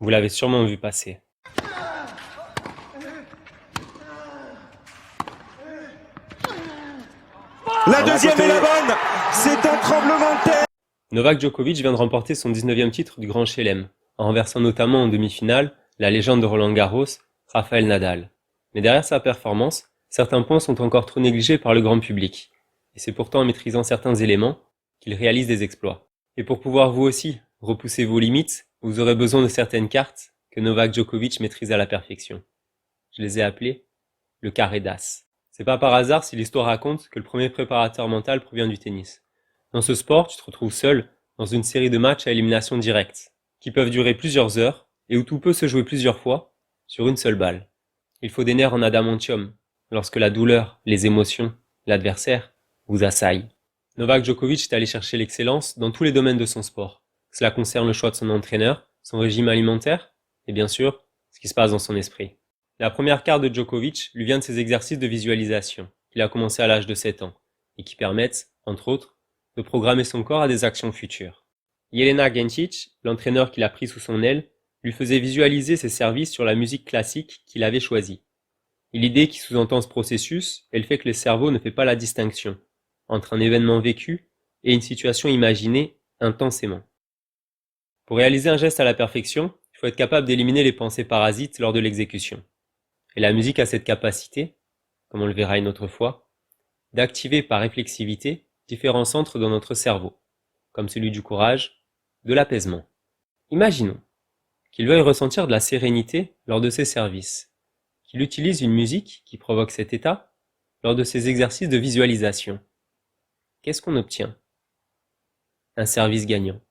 Vous l'avez sûrement vu passer. La deuxième est la bonne. C'est un tremblement de terre. Novak Djokovic vient de remporter son 19e titre du Grand Chelem, en renversant notamment en demi-finale la légende de Roland-Garros, Rafael Nadal. Mais derrière sa performance, certains points sont encore trop négligés par le grand public. Et c'est pourtant en maîtrisant certains éléments qu'il réalise des exploits. Et pour pouvoir vous aussi repousser vos limites, vous aurez besoin de certaines cartes que Novak Djokovic maîtrise à la perfection. Je les ai appelées le carré d'as. C'est pas par hasard si l'histoire raconte que le premier préparateur mental provient du tennis. Dans ce sport, tu te retrouves seul dans une série de matchs à élimination directe, qui peuvent durer plusieurs heures et où tout peut se jouer plusieurs fois sur une seule balle. Il faut des nerfs en adamantium lorsque la douleur, les émotions, l'adversaire vous assaillent. Novak Djokovic est allé chercher l'excellence dans tous les domaines de son sport. Cela concerne le choix de son entraîneur, son régime alimentaire et bien sûr, ce qui se passe dans son esprit. La première carte de Djokovic lui vient de ses exercices de visualisation, qu'il a commencé à l'âge de 7 ans, et qui permettent, entre autres, de programmer son corps à des actions futures. Jelena Gencic, l'entraîneur qu'il a pris sous son aile, lui faisait visualiser ses services sur la musique classique qu'il avait choisie. Et l'idée qui sous-entend ce processus est le fait que le cerveau ne fait pas la distinction entre un événement vécu et une situation imaginée intensément. Pour réaliser un geste à la perfection, il faut être capable d'éliminer les pensées parasites lors de l'exécution. Et la musique a cette capacité, comme on le verra une autre fois, d'activer par réflexivité différents centres dans notre cerveau, comme celui du courage, de l'apaisement. Imaginons qu'il veuille ressentir de la sérénité lors de ses services, qu'il utilise une musique qui provoque cet état lors de ses exercices de visualisation. Qu'est-ce qu'on obtient? Un service gagnant,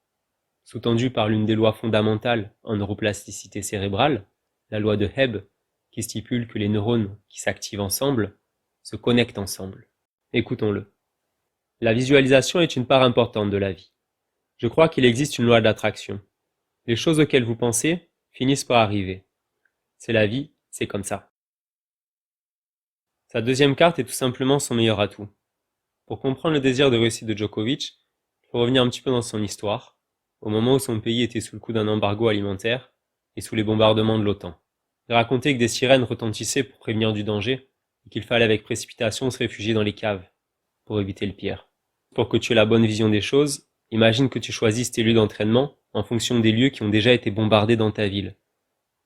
sous-tendu par l'une des lois fondamentales en neuroplasticité cérébrale, la loi de Hebb, qui stipule que les neurones qui s'activent ensemble se connectent ensemble. Écoutons-le. La visualisation est une part importante de la vie. Je crois qu'il existe une loi de l'attraction. Les choses auxquelles vous pensez finissent par arriver. C'est la vie, c'est comme ça. Sa deuxième carte est tout simplement son meilleur atout. Pour comprendre le désir de réussite de Djokovic, il faut revenir un petit peu dans son histoire, au moment où son pays était sous le coup d'un embargo alimentaire et sous les bombardements de l'OTAN. Il racontait que des sirènes retentissaient pour prévenir du danger et qu'il fallait avec précipitation se réfugier dans les caves pour éviter le pire. Pour que tu aies la bonne vision des choses, imagine que tu choisisses tes lieux d'entraînement en fonction des lieux qui ont déjà été bombardés dans ta ville,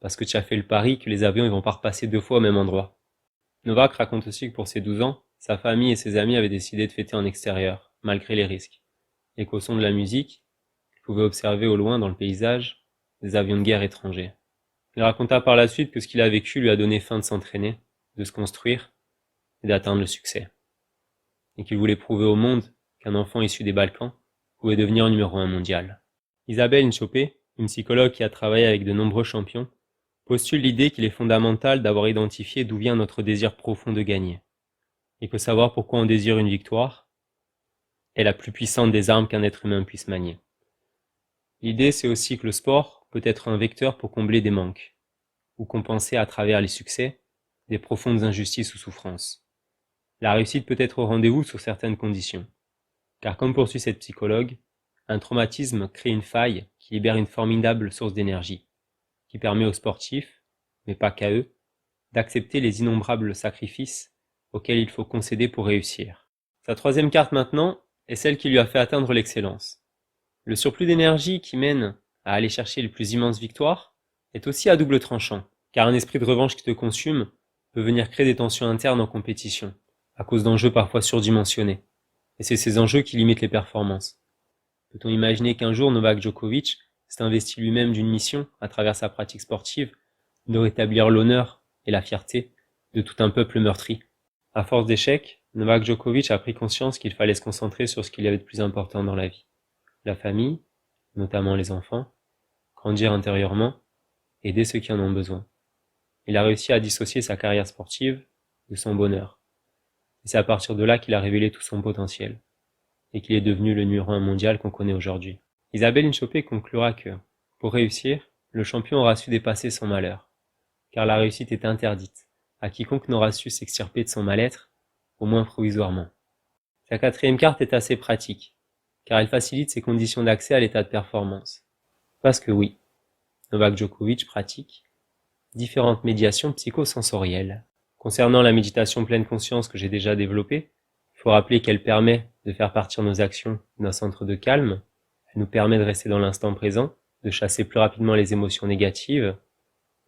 parce que tu as fait le pari que les avions ne vont pas repasser 2 fois au même endroit. Novak raconte aussi que pour ses 12 ans, sa famille et ses amis avaient décidé de fêter en extérieur, malgré les risques, et qu'au son de la musique, il pouvait observer au loin dans le paysage des avions de guerre étrangers. Il raconta par la suite que ce qu'il a vécu lui a donné faim de s'entraîner, de se construire et d'atteindre le succès. Et qu'il voulait prouver au monde qu'un enfant issu des Balkans pouvait devenir numéro 1 mondial. Isabelle Nchopé, une psychologue qui a travaillé avec de nombreux champions, postule l'idée qu'il est fondamental d'avoir identifié d'où vient notre désir profond de gagner, et que savoir pourquoi on désire une victoire est la plus puissante des armes qu'un être humain puisse manier. L'idée, c'est aussi que le sport peut être un vecteur pour combler des manques, ou compenser à travers les succès des profondes injustices ou souffrances. La réussite peut être au rendez-vous sous certaines conditions, car comme poursuit cette psychologue, un traumatisme crée une faille qui libère une formidable source d'énergie, qui permet aux sportifs, mais pas qu'à eux, d'accepter les innombrables sacrifices auxquels il faut concéder pour réussir. Sa troisième carte maintenant est celle qui lui a fait atteindre l'excellence. Le surplus d'énergie qui mène à aller chercher les plus immenses victoires est aussi à double tranchant, car un esprit de revanche qui te consume peut venir créer des tensions internes en compétition, à cause d'enjeux parfois surdimensionnés. Et c'est ces enjeux qui limitent les performances. Peut-on imaginer qu'un jour Novak Djokovic s'est investi lui-même d'une mission, à travers sa pratique sportive, de rétablir l'honneur et la fierté de tout un peuple meurtri? À force d'échecs, Novak Djokovic a pris conscience qu'il fallait se concentrer sur ce qu'il y avait de plus important dans la vie. La famille, notamment les enfants, grandir intérieurement, aider ceux qui en ont besoin. Il a réussi à dissocier sa carrière sportive de son bonheur. Et c'est à partir de là qu'il a révélé tout son potentiel, et qu'il est devenu le numéro 1 mondial qu'on connaît aujourd'hui. Isabelle Nchopé conclura que, pour réussir, le champion aura su dépasser son malheur, car la réussite est interdite à quiconque n'aura su s'extirper de son mal-être, au moins provisoirement. Sa quatrième carte est assez pratique, car elle facilite ses conditions d'accès à l'état de performance. Parce que oui, Novak Djokovic pratique différentes médiations psychosensorielles. Concernant la méditation pleine conscience que j'ai déjà développée, il faut rappeler qu'elle permet de faire partir nos actions d'un centre de calme, elle nous permet de rester dans l'instant présent, de chasser plus rapidement les émotions négatives,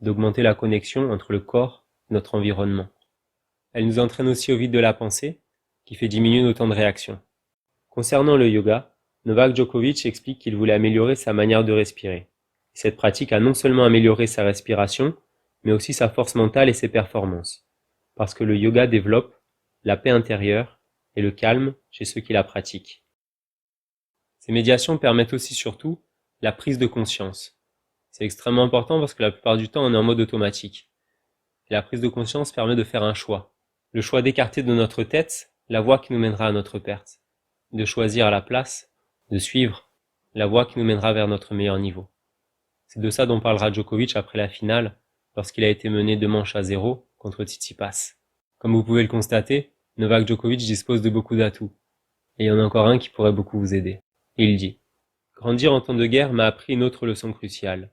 d'augmenter la connexion entre le corps et notre environnement. Elle nous entraîne aussi au vide de la pensée, qui fait diminuer nos temps de réaction. Concernant le yoga, Novak Djokovic explique qu'il voulait améliorer sa manière de respirer. Cette pratique a non seulement amélioré sa respiration, mais aussi sa force mentale et ses performances, parce que le yoga développe la paix intérieure et le calme chez ceux qui la pratiquent. Ces médiations permettent aussi surtout la prise de conscience. C'est extrêmement important parce que la plupart du temps on est en mode automatique. Et la prise de conscience permet de faire un choix. Le choix d'écarter de notre tête la voie qui nous mènera à notre perte. De choisir à la place, de suivre la voie qui nous mènera vers notre meilleur niveau. C'est de ça dont parlera Djokovic après la finale, lorsqu'il a été mené 2-0 contre Tsitsipas. Comme vous pouvez le constater, Novak Djokovic dispose de beaucoup d'atouts. Et il y en a encore un qui pourrait beaucoup vous aider. Et il dit « Grandir en temps de guerre m'a appris une autre leçon cruciale.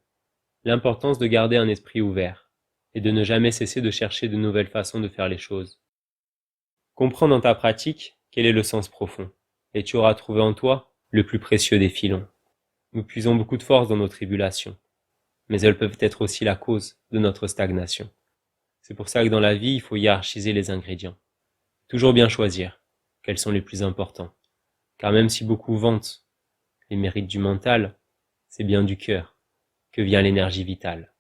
L'importance de garder un esprit ouvert, et de ne jamais cesser de chercher de nouvelles façons de faire les choses. Comprends dans ta pratique quel est le sens profond, et tu auras trouvé en toi le plus précieux des filons. Nous puisons beaucoup de force dans nos tribulations, mais elles peuvent être aussi la cause de notre stagnation. C'est pour ça que dans la vie, il faut hiérarchiser les ingrédients. Toujours bien choisir quels sont les plus importants, car même si beaucoup vantent les mérites du mental, c'est bien du cœur que vient l'énergie vitale.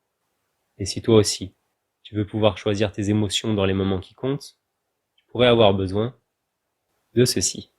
Et si toi aussi, tu veux pouvoir choisir tes émotions dans les moments qui comptent, tu pourrais avoir besoin de ceci.